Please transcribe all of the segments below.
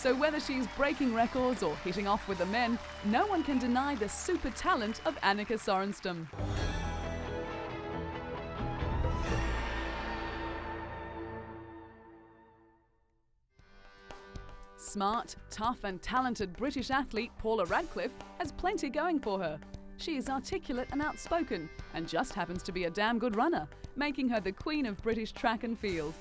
So whether she's breaking records or hitting off with the men, no one can deny the super talent of Annika Sorenstam. Smart, tough and talented British athlete Paula Radcliffe has plenty going for her. She is articulate and outspoken, and just happens to be a damn good runner, making her the queen of British track and field.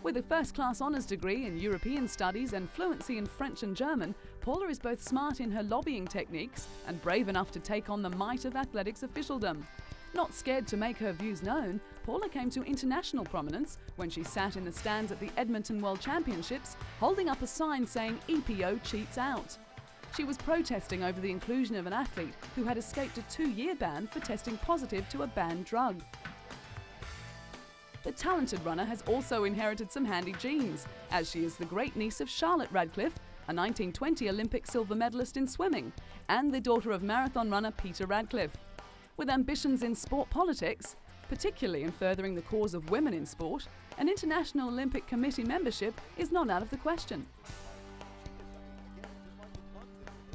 With a first-class honours degree in European studies and fluency in French and German, Paula is both smart in her lobbying techniques and brave enough to take on the might of athletics officialdom. Not scared to make her views known, Paula came to international prominence when she sat in the stands at the Edmonton World Championships, holding up a sign saying EPO cheats out. She was protesting over the inclusion of an athlete who had escaped a 2-year ban for testing positive to a banned drug. The talented runner has also inherited some handy genes, as she is the great niece of Charlotte Radcliffe, a 1920 Olympic silver medalist in swimming, and the daughter of marathon runner Peter Radcliffe. With ambitions in sport politics, particularly in furthering the cause of women in sport, an International Olympic Committee membership is not out of the question.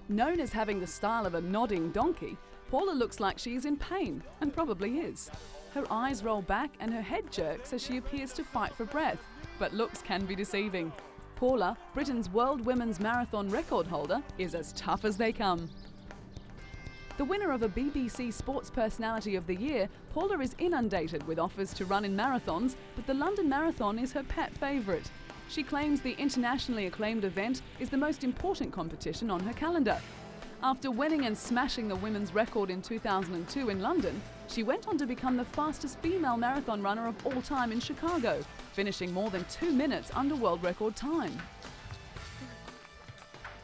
Known as having the style of a nodding donkey, Paula looks like she is in pain, and probably is. Her eyes roll back and her head jerks as she appears to fight for breath, but looks can be deceiving. Paula, Britain's World Women's Marathon record holder, is as tough as they come. The winner of a BBC Sports Personality of the Year, Paula is inundated with offers to run in marathons, but the London Marathon is her pet favourite. She claims the internationally acclaimed event is the most important competition on her calendar. After winning and smashing the women's record in 2002 in London, she went on to become the fastest female marathon runner of all time in Chicago, finishing more than 2 minutes under world record time.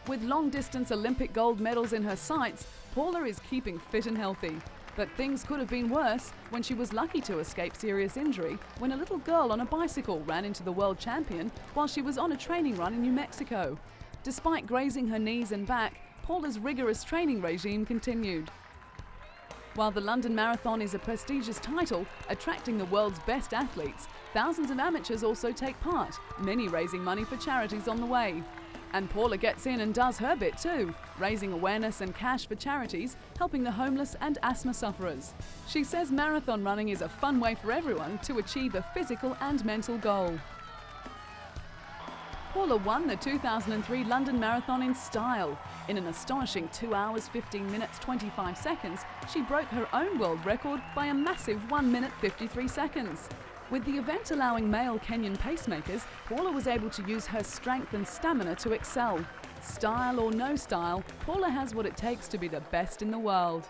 With long-distance Olympic gold medals in her sights, Paula is keeping fit and healthy. But things could have been worse when she was lucky to escape serious injury when a little girl on a bicycle ran into the world champion while she was on a training run in New Mexico. Despite grazing her knees and back, Paula's rigorous training regime continued. While the London Marathon is a prestigious title, attracting the world's best athletes, thousands of amateurs also take part, many raising money for charities on the way. And Paula gets in and does her bit too, raising awareness and cash for charities, helping the homeless and asthma sufferers. She says marathon running is a fun way for everyone to achieve a physical and mental goal. Paula won the 2003 London Marathon in style. In an astonishing 2 hours, 15 minutes, 25 seconds, she broke her own world record by a massive 1 minute, 53 seconds. With the event allowing male Kenyan pacemakers, Paula was able to use her strength and stamina to excel. Style or no style, Paula has what it takes to be the best in the world.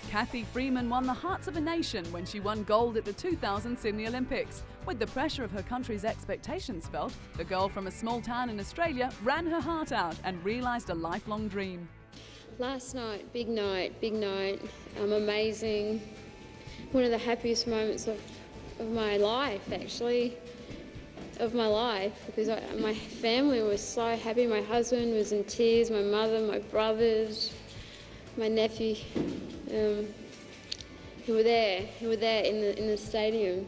Cathy Freeman won the hearts of a nation when she won gold at the 2000 Sydney Olympics. With the pressure of her country's expectations felt, the girl from a small town in Australia ran her heart out and realised a lifelong dream. Last night, big night, amazing. One of the happiest moments of my life, actually, because my family was so happy. My husband was in tears, my mother, my brothers, my nephew. Who were there in the stadium,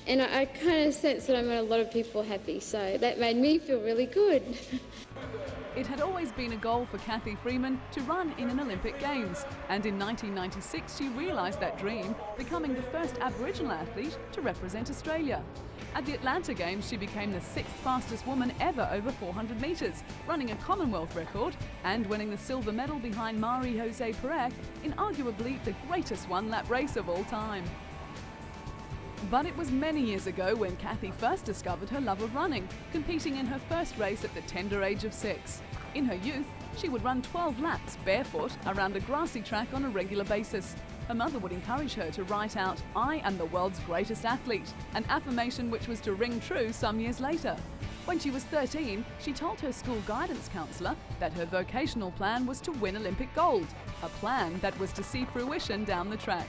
and I kind of sensed that I made a lot of people happy, so that made me feel really good. It had always been a goal for Cathy Freeman to run in an Olympic Games, and in 1996 she realised that dream, becoming the first Aboriginal athlete to represent Australia. At the Atlanta Games, she became the 6th fastest woman ever over 400 metres, running a Commonwealth record and winning the silver medal behind Marie-José Pérez in arguably the greatest one-lap race of all time. But it was many years ago when Cathy first discovered her love of running, competing in her first race at the tender age of 6. In her youth, she would run 12 laps barefoot around a grassy track on a regular basis. Her mother would encourage her to write out, "I am the world's greatest athlete," an affirmation which was to ring true some years later. When she was 13, she told her school guidance counsellor that her vocational plan was to win Olympic gold, a plan that was to see fruition down the track.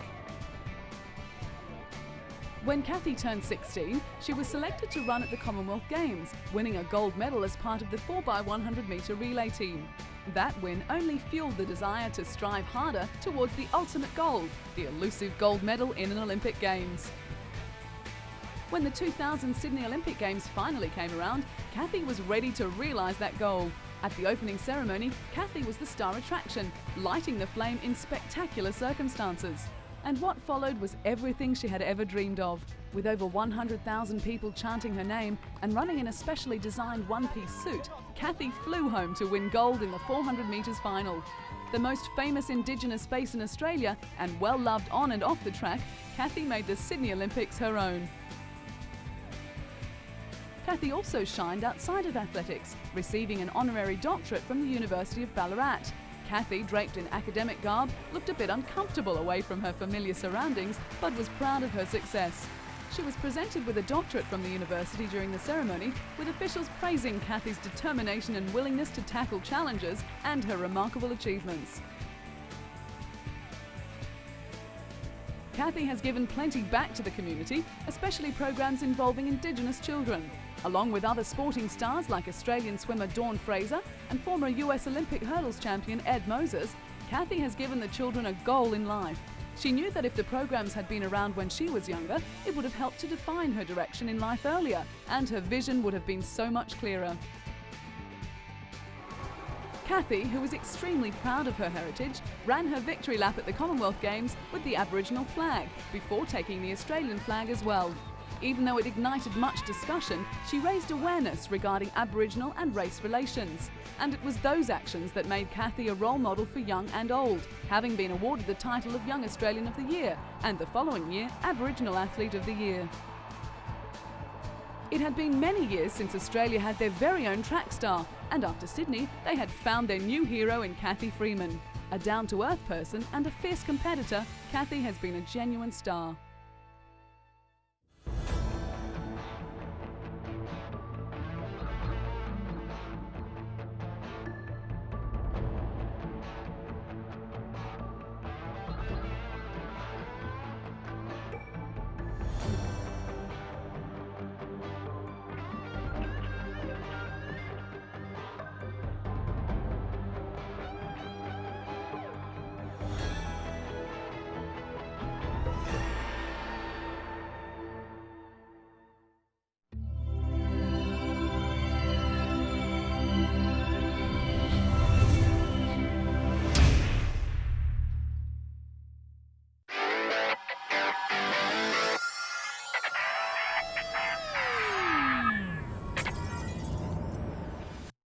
When Cathy turned 16, she was selected to run at the Commonwealth Games, winning a gold medal as part of the 4x100 metre relay team. That win only fueled the desire to strive harder towards the ultimate goal, the elusive gold medal in an Olympic Games. When the 2000 Sydney Olympic Games finally came around, Cathy was ready to realise that goal. At the opening ceremony, Cathy was the star attraction, lighting the flame in spectacular circumstances. And what followed was everything she had ever dreamed of. With over 100,000 people chanting her name and running in a specially designed one-piece suit, Cathy flew home to win gold in the 400 metres final. The most famous Indigenous face in Australia and well-loved on and off the track, Cathy made the Sydney Olympics her own. Cathy also shined outside of athletics, receiving an honorary doctorate from the University of Ballarat. Cathy, draped in academic garb, looked a bit uncomfortable away from her familiar surroundings, but was proud of her success. She was presented with a doctorate from the university during the ceremony, with officials praising Cathy's determination and willingness to tackle challenges and her remarkable achievements. Cathy has given plenty back to the community, especially programs involving Indigenous children. Along with other sporting stars like Australian swimmer Dawn Fraser and former US Olympic hurdles champion Ed Moses, Cathy has given the children a goal in life. She knew that if the programs had been around when she was younger, it would have helped to define her direction in life earlier, and her vision would have been so much clearer. Cathy, who was extremely proud of her heritage, ran her victory lap at the Commonwealth Games with the Aboriginal flag, before taking the Australian flag as well. Even though it ignited much discussion, she raised awareness regarding Aboriginal and race relations. And it was those actions that made Cathy a role model for young and old, having been awarded the title of Young Australian of the Year, and the following year, Aboriginal Athlete of the Year. It had been many years since Australia had their very own track star, and after Sydney, they had found their new hero in Cathy Freeman. A down-to-earth person and a fierce competitor, Cathy has been a genuine star.